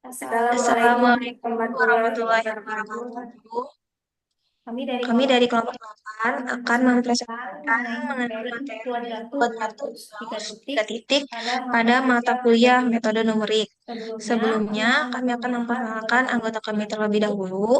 Assalamualaikum Assalamualaikum warahmatullahi warahmatullahi wabarakatuh. wabarakatuh. Kami dari Kami kelompok dari kelompok 8 8 akan akan mempresentasikan mempresentasikan mengenai mengenai materi materi kuadratur kuadratur gaus tiga gaus titik 3 titik pada mata pada mata kuliah kuliah metode. metode numerik. Sebelumnya, kami Sebelumnya, akan kami akan memperkenalkan anggota memperkenalkan kami anggota kami terlebih terlebih dahulu. dahulu.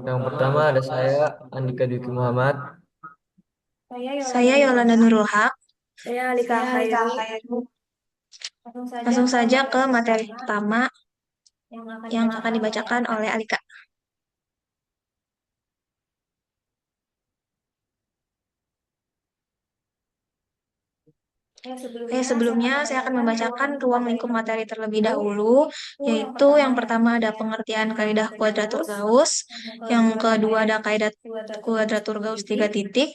Yang pertama ada saya, Andika Dwiki Muhammad. Saya Yolanda Saya Nurul. Yolanda Nurul Haq. Saya Alika Saya Alika Khairu. Khairu. Langsung saja Langsung ke saja ke materi materi pertama pertama yang akan yang akan dibacakan oleh dibacakan Alika. oleh Alika. Sebelumnya saya akan Sebelumnya saya akan membacakan ruang membacakan lingkup ruang materi lingkup materi terlebih terlebih dahulu. dahulu, Itu yang yaitu pertama yang ada pertama ada pengertian pengertian kaidah kaidah kuadratur kuadratur gaus, Gauss, yang yang kedua ada kedua ada kaidah kaidah kuadratur gaus kuadratur tiga Gauss titik, 3 titik,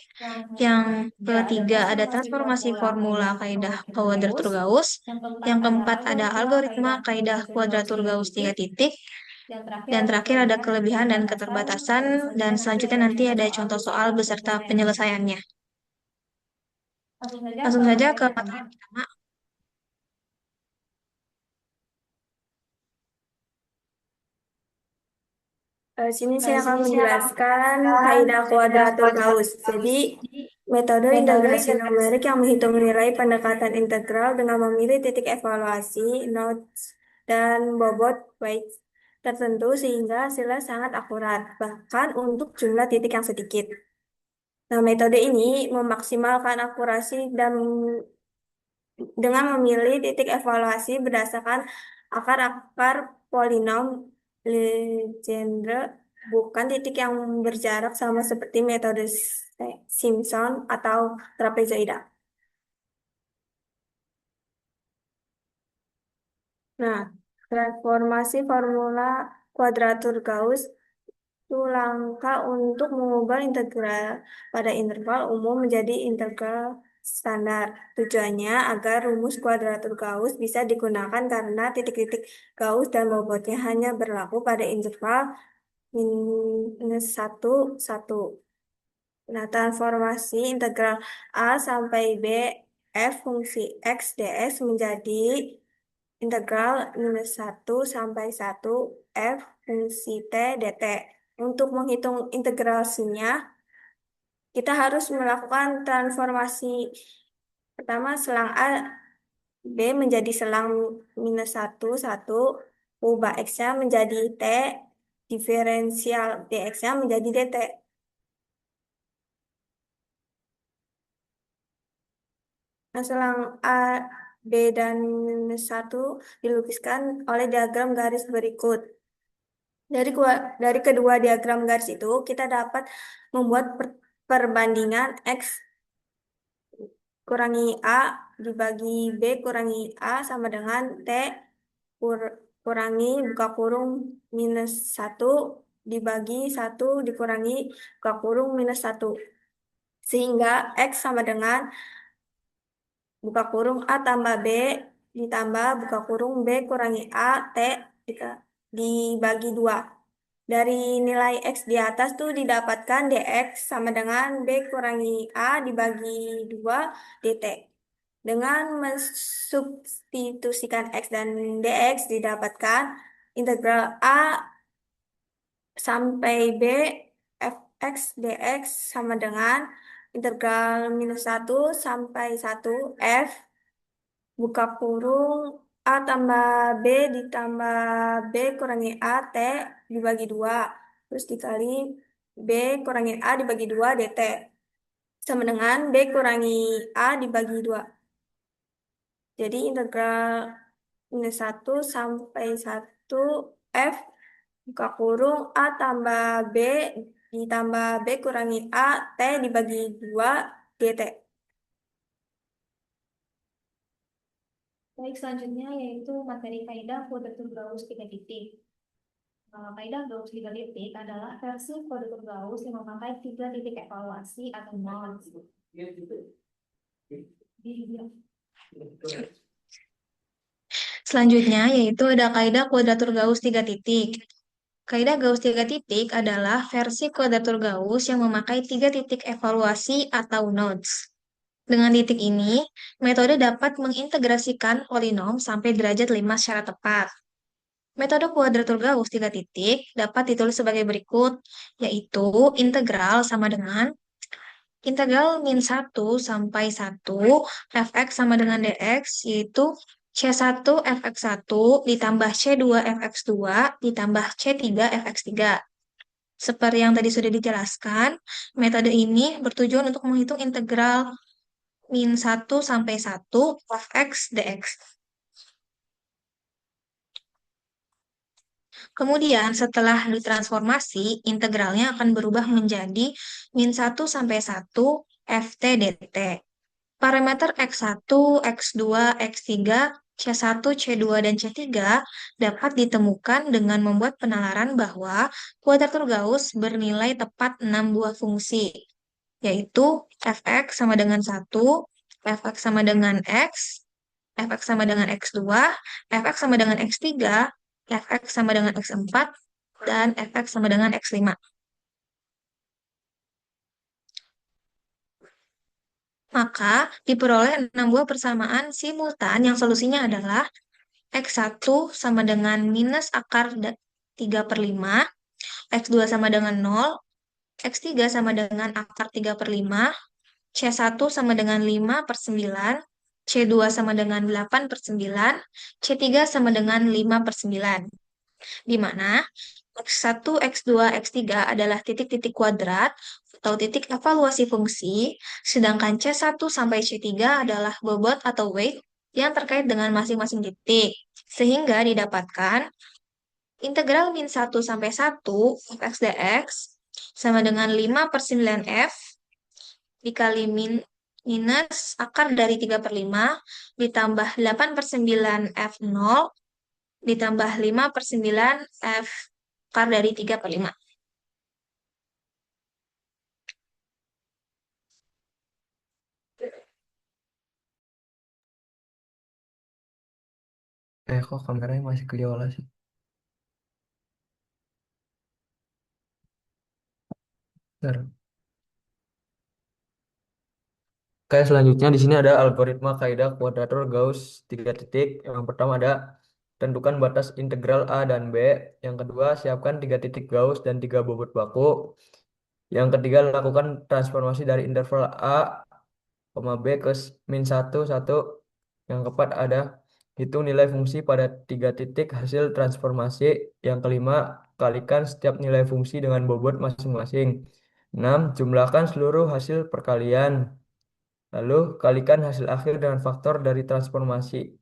yang yang ketiga ada ketiga ada transformasi transformasi formula formula kaidah kaidah kuadratur gaus, kuadratur Gauss, yang keempat yang ada keempat ada algoritma algoritma kaidah kaidah kuadratur gaus kuadratur tiga Gauss titik, 3 titik, dan dan terakhir terakhir ada ada kelebihan dan kelebihan dan keterbatasan, keterbatasan, dan dan selanjutnya selanjutnya ada nanti contoh ada soal contoh soal beserta beserta penyelesaiannya. penyelesaiannya. Langsung saja ke Langsung saja materi ke pertama. materi pertama. Sini saya Di akan sini saya akan menjelaskan menjelaskan kaidah kaidah kuadratur kuadratur Gauss. Jadi, Gauss. metode Metode integrasi integrasi numerik yang menghitung nilai pendekatan integral dengan memilih titik evaluasi, notes, dan bobot weight tertentu sehingga hasilnya sangat akurat, bahkan untuk jumlah titik yang sedikit. Nah, metode ini memaksimalkan akurasi dan dengan memilih titik evaluasi berdasarkan akar-akar polinom Legendre, bukan titik yang berjarak sama seperti metode Simpson atau trapezoida. Nah, transformasi formula kuadratur Gauss itu langkah untuk mengubah integral pada interval umum menjadi integral standar. Tujuannya agar rumus kuadratur Gauss bisa digunakan karena titik-titik Gauss dan bobotnya hanya berlaku pada interval minus satu satu. Nah, transformasi integral A sampai B f fungsi x ds menjadi integral minus satu sampai satu f fungsi t dt. Untuk menghitung integrasinya, kita harus melakukan transformasi pertama selang A, B menjadi selang minus satu satu, ubah X-nya menjadi T, diferensial dx-nya menjadi dt. Nah, selang A, B, dan minus satu dilukiskan oleh diagram garis berikut. Dari kedua diagram garis itu, kita dapat membuat perbandingan X kurangi A dibagi B kurangi A sama dengan T kurangi buka kurung minus satu dibagi satu dikurangi buka kurung minus satu. Sehingga X sama dengan buka kurung A tambah B ditambah buka kurung B kurangi A T dibagi 2. Dari nilai X di atas tuh didapatkan dx sama dengan B kurangi A dibagi 2 dt. Dengan mensubstitusikan X dan dx didapatkan integral A sampai B fx dx sama dengan integral minus satu sampai satu f buka kurung A tambah B ditambah B kurangi A T dibagi 2. Terus dikali B kurangi A dibagi 2 dt. Sama dengan B kurangi A dibagi 2. Jadi integral minus satu sampai satu F buka kurung A tambah B ditambah B kurangi A T dibagi 2 dt. Baik, selanjutnya yaitu materi kaidah kuadratur Gauss tiga titik. Kaidah Gauss tiga titik adalah versi kuadratur Gauss yang memakai tiga titik evaluasi atau nodes. Selanjutnya yaitu ada kaidah kuadratur Gauss 3 titik. Kaidah Gauss 3 titik adalah versi kuadratur Gauss yang memakai tiga titik evaluasi atau nodes. Dengan titik ini, metode dapat mengintegrasikan polinom sampai derajat 5 secara tepat. Metode kuadratur Gauss tiga titik dapat ditulis sebagai berikut, yaitu integral sama dengan integral min 1 sampai 1 fx sama dengan dx, yaitu C1 fx1 ditambah C2 fx2 ditambah C3 fx3. Seperti yang tadi sudah dijelaskan, metode ini bertujuan untuk menghitung integral min 1 sampai 1 fx dx. Kemudian setelah ditransformasi, integralnya akan berubah menjadi min 1 sampai 1 ft dt. Parameter x1, x2, x3, C1, C2, dan C3 dapat ditemukan dengan membuat penalaran bahwa kuadratur Gauss bernilai tepat 6 buah fungsi, yaitu fx sama dengan 1, fx sama dengan x, fx sama dengan x2, fx sama dengan x3, fx sama dengan x4, dan fx sama dengan x5. Maka diperoleh 6 buah persamaan simultan yang solusinya adalah x1 sama dengan minus akar 3/5, x2 sama dengan 0, x3 sama dengan akar 3/5, C1 sama dengan 5/9, C2 sama dengan 8/9, C3 sama dengan 5/9. Di mana X1, X2, X3 adalah titik-titik kuadrat atau titik evaluasi fungsi, sedangkan C1 sampai C3 adalah bobot atau weight yang terkait dengan masing-masing titik. Sehingga didapatkan integral min 1 sampai 1 fx dx sama dengan 5/9f dikali minus akar dari 3/5 ditambah 8/9 f0 ditambah 5/9 f akar dari 3/5. Kok kameranya masih keliola sih? Bentar. Oke, selanjutnya di sini ada algoritma kaidah kuadratur Gauss tiga titik. Yang pertama ada tentukan batas integral A dan B. Yang kedua, siapkan tiga titik Gauss dan tiga bobot baku. Yang ketiga, lakukan transformasi dari interval A, B ke min 1, 1. Yang keempat ada hitung nilai fungsi pada tiga titik hasil transformasi. Yang kelima, kalikan setiap nilai fungsi dengan bobot masing-masing. 6. Jumlahkan seluruh hasil perkalian. Lalu kalikan hasil akhir dengan faktor dari transformasi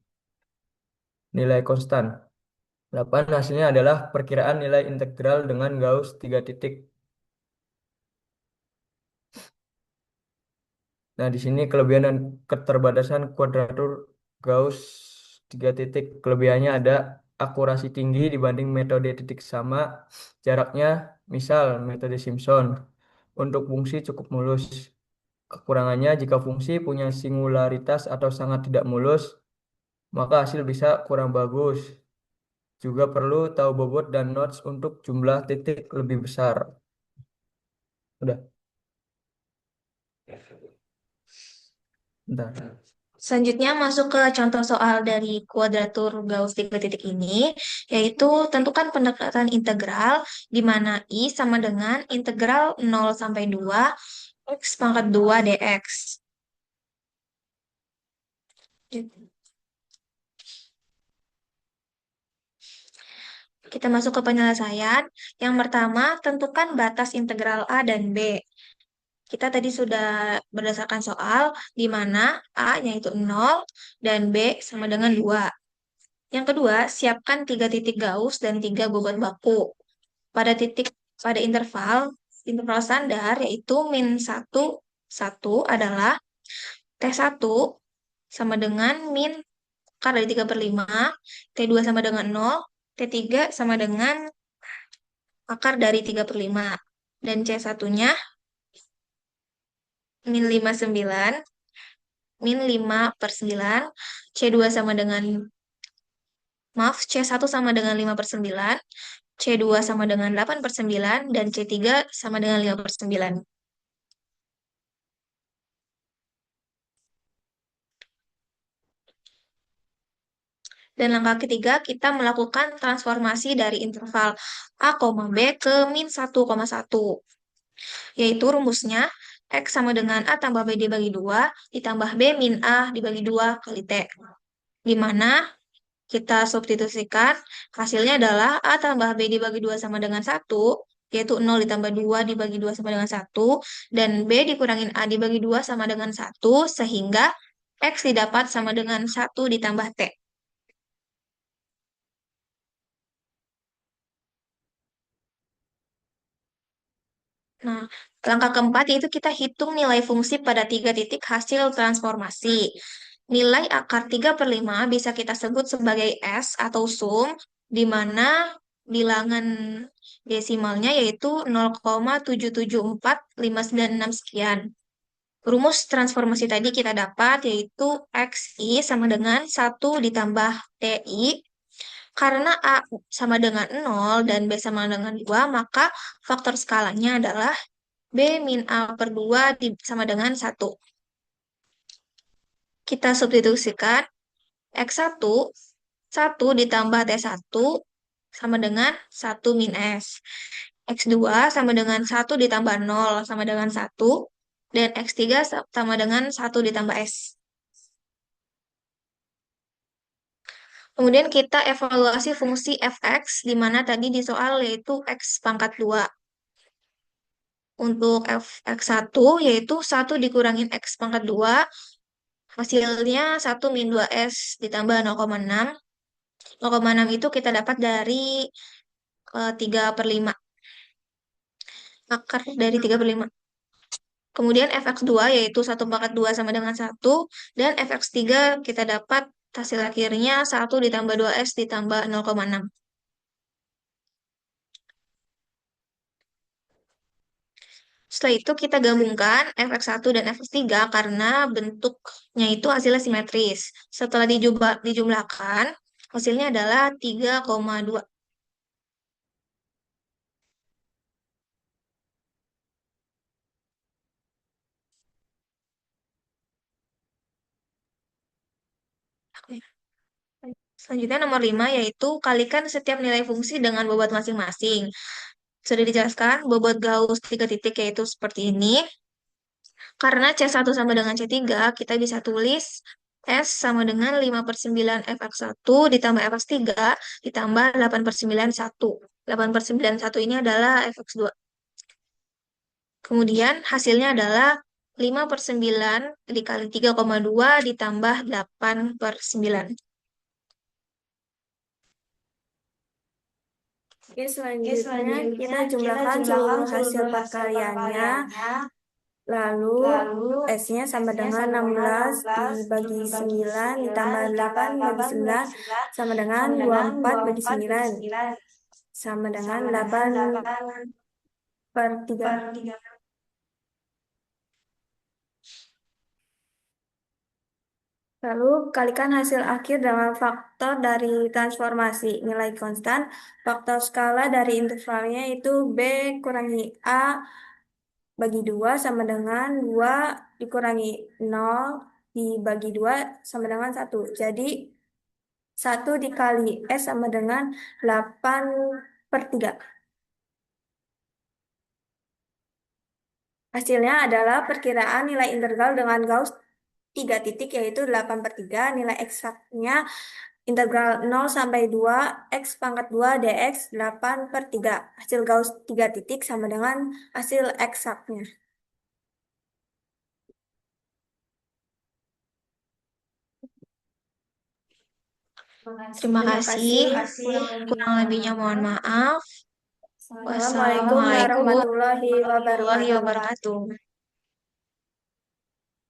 nilai konstan. 8. Hasilnya adalah perkiraan nilai integral dengan Gauss tiga titik. Nah, di sini kelebihan dan keterbatasan kuadratur Gauss tiga titik. Kelebihannya ada akurasi tinggi dibanding metode titik sama. Jaraknya, misal metode Simpson, untuk fungsi cukup mulus. Kekurangannya, jika fungsi punya singularitas atau sangat tidak mulus, maka hasil bisa kurang bagus. Juga perlu tahu bobot dan notes untuk jumlah titik lebih besar. Udah, bentar. Selanjutnya masuk ke contoh soal dari kuadratur Gauss tiga titik ini, yaitu tentukan pendekatan integral di mana I sama dengan integral 0 sampai 2 x pangkat 2 dx. Kita masuk ke penyelesaian. Yang pertama, tentukan batas integral A dan B. Kita tadi sudah berdasarkan soal di mana A yaitu 0 dan B sama dengan 2. Yang kedua, siapkan 3 titik Gauss dan 3 bobot baku. Pada interval standar yaitu min 1, 1 adalah T1 sama dengan min akar dari 3/5, T2 sama dengan 0, T3 sama dengan akar dari 3/5. Dan C1-nya min 5/9, min 5/9, C2 sama dengan, maaf, C1 sama dengan 5/9, C2 sama dengan 8/9, dan C3 sama dengan 5/9. Dan langkah ketiga, kita melakukan transformasi dari interval A, B ke min 1,1. Yaitu rumusnya, X sama dengan A tambah B dibagi 2, ditambah B min A dibagi 2 kali T. Di mana kita substitusikan, hasilnya adalah A tambah B dibagi 2 sama dengan 1, yaitu 0 ditambah 2 dibagi 2 sama dengan 1, dan B dikurangin A dibagi 2 sama dengan 1, sehingga X didapat sama dengan 1 ditambah T. Nah, langkah keempat yaitu kita hitung nilai fungsi pada 3 titik hasil transformasi. Nilai akar 3 per 5 bisa kita sebut sebagai S atau sum, di mana bilangan desimalnya yaitu 0,77459 sekian. Rumus transformasi tadi kita dapat yaitu XI sama dengan 1 ditambah TI. Karena A sama dengan 0 dan B sama dengan 2, maka faktor skalanya adalah B min A per 2 sama dengan 1. Kita substitusikan X1, 1 ditambah T1 sama dengan 1 min S. X2 sama dengan 1 ditambah 0 sama dengan 1. Dan X3 sama dengan 1 ditambah S. Kemudian kita evaluasi fungsi fx, di mana tadi di soal yaitu x pangkat 2. Untuk fx1 yaitu 1 dikurangin x pangkat 2, hasilnya 1 min 2s ditambah 0,6. 0,6 itu kita dapat dari 3 per 5. Akar dari 3 per 5. Kemudian fx2 yaitu 1 pangkat 2 sama dengan 1. Dan fx3 kita dapat hasil akhirnya 1 ditambah 2s ditambah 0,6. Setelah itu kita gabungkan fx1 dan fx3 karena bentuknya itu hasilnya simetris. Setelah dijumlahkan, hasilnya adalah 3,2. Oke. Selanjutnya nomor 5 yaitu kalikan setiap nilai fungsi dengan bobot masing-masing. Sudah dijelaskan, bobot Gauss 3 titik yaitu seperti ini. Karena C1 sama dengan C3, kita bisa tulis S sama dengan 5 per 9 fx1 ditambah fx3 ditambah 8 per 9 1. 8 per 9 1 ini adalah fx2. Kemudian hasilnya adalah 5 per 9 dikali 3,2 ditambah 8 per 9. Oke, selanjutnya kita jumlahkan seluruh hasil perkaliannya. Lalu S-nya sama dengan 16 dibagi 9 ditambah 8 bagi 9 sama dengan 24 bagi 9 sama dengan 8 per 3. Lalu kalikan hasil akhir dengan faktor dari transformasi nilai konstan. Faktor skala dari intervalnya itu B kurangi A bagi 2 sama dengan 2 dikurangi 0 dibagi 2 sama dengan 1. Jadi 1 dikali S sama dengan 8 per 3. Hasilnya adalah perkiraan nilai integral dengan Gauss 3 titik yaitu 8 per 3. Nilai eksaknya integral 0 sampai 2 X pangkat 2 dx 8 per 3. Hasil Gauss 3 titik sama dengan hasil eksaknya. Terima kasih. Kurang lebihnya mohon maaf. Assalamualaikum warahmatullahi wabarakatuh. Wabarakatuh.